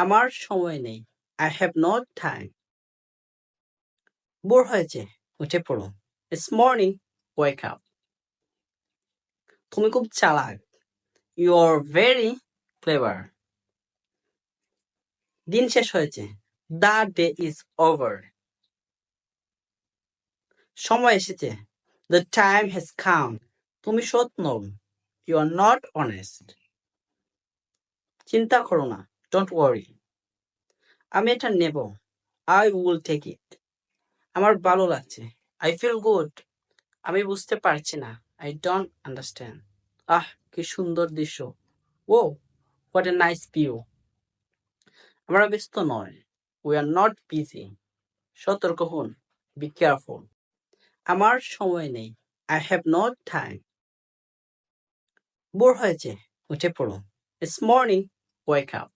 আমার সময় নেই। I have no time. Bore হয়েছে, উঠে পড়ো। It's morning, wake up. তুমি খুব চালাক। You're very clever. দিন শেষ হয়েছে। The day is over. সময় এসেছে। The time has come. তুমি সৎ নও। You are not honest. চিন্তা করো না। Don't worry. আমি এটা নেব। I will take it. আমার ভালো লাগছে। I feel good. আমি বুঝতে পারছি না। I don't understand. কি সুন্দর দৃশ্য। Wow, what a nice view. আমরা ব্যস্ত নয়। We are not busy. সতর্ক হন। Be careful. আমার সময় নেই। I have no time. Bore হয়েছে, উঠে পড়ো। It's morning, wake up.